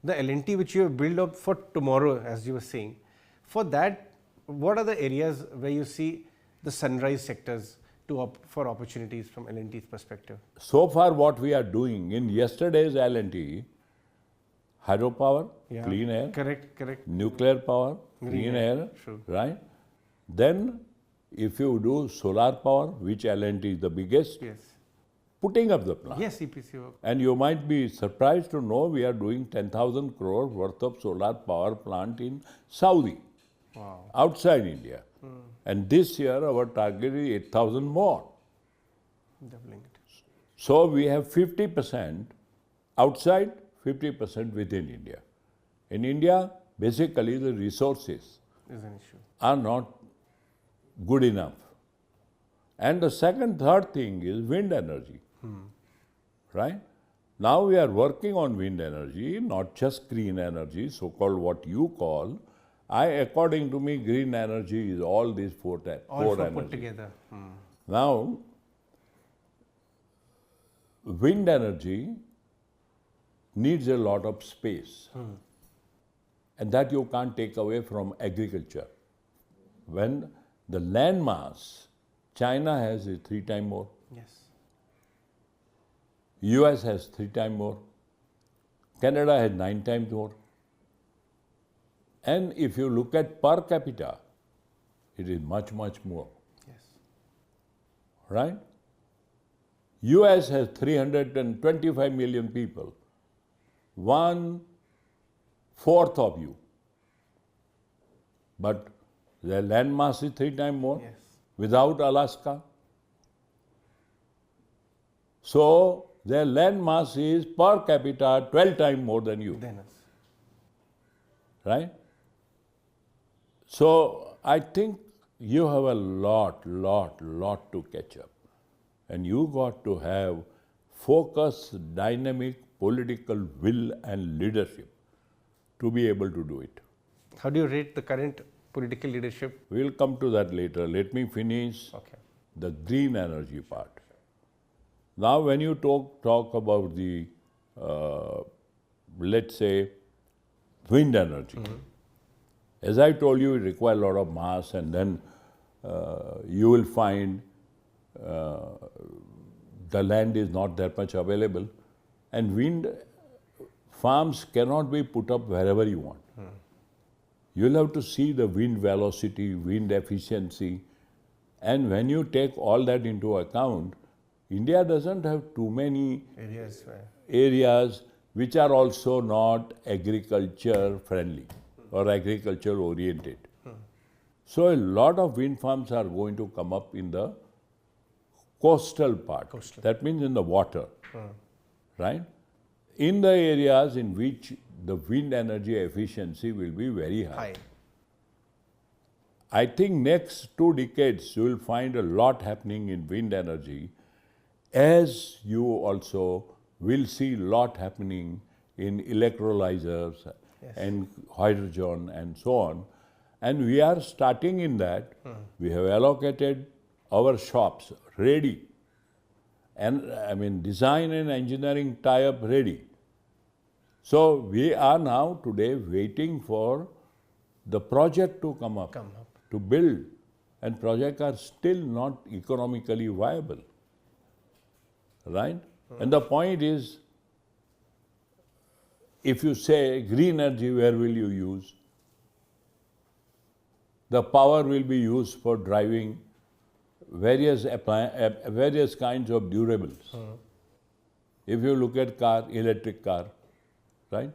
The L&T which you have built up for tomorrow, as you were saying, for that, what are the areas where you see the sunrise sectors for opportunities from L&T's perspective? So far what we are doing in yesterday's L&T, hydropower, clean air, correct, nuclear power, clean air, true. right? Then if you do solar power, which L&T is the biggest, Yes. putting up the plant. Yes, EPC work. And you might be surprised to know we are doing 10,000 crore worth of solar power plant in Saudi, Wow. outside India. And this year our target is 8,000 more. Doubling it. So we have 50% outside, 50% within India. In India, basically the resources Is an issue. are not good enough. And the third thing is wind energy. Right? Now we are working on wind energy, not just green energy, so-called what you call. According to me, green energy is all these four All energy. put together. Now, wind energy needs a lot of space. And that you can't take away from agriculture. When the land mass, China has 3 times more. Yes. US has 3 times more. Canada has 9 times more. And if you look at per capita, it is much, much more. Yes. Right? US has 325 million people. 1/4 of you. But their land mass is 3 times more. Yes. Without Alaska. So their land mass is per capita 12 times more than you. Then us. Right? So I think you have a lot to catch up. And you got to have focused, dynamic, political will and leadership to be able to do it. How do you rate the current political leadership? We'll come to that later. Let me finish the green energy part. Now when you talk about the, let's say, wind energy, as I told you, it requires a lot of mass, and then you will find the land is not that much available, and wind farms cannot be put up wherever you want. You'll have to see the wind velocity, wind efficiency, and when you take all that into account, India doesn't have too many areas which are also not agriculture friendly or agriculture oriented. So a lot of wind farms are going to come up in the coastal part. That means in the water, right? In the areas in which the wind energy efficiency will be very high. I think next 2 decades you will find a lot happening in wind energy, as you also will see a lot happening in electrolyzers and hydrogen and so on. And we are starting in that. We have allocated our shops ready, and I mean design and engineering tie-up ready. So we are now today waiting for the project to come up, to build, and projects are still not economically viable, right? And the point is, if you say green energy, where will you use? The power will be used for driving various kinds of durables. If you look at car, electric car, right?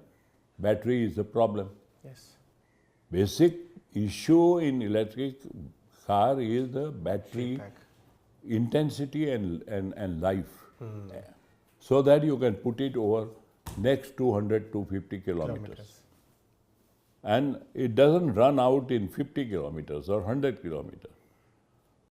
Battery is the problem. Yes. Basic issue in electric car is the battery intensity and life. So that you can put it over next 200 to 250 kilometers. And it doesn't run out in 50 kilometers or 100 kilometers.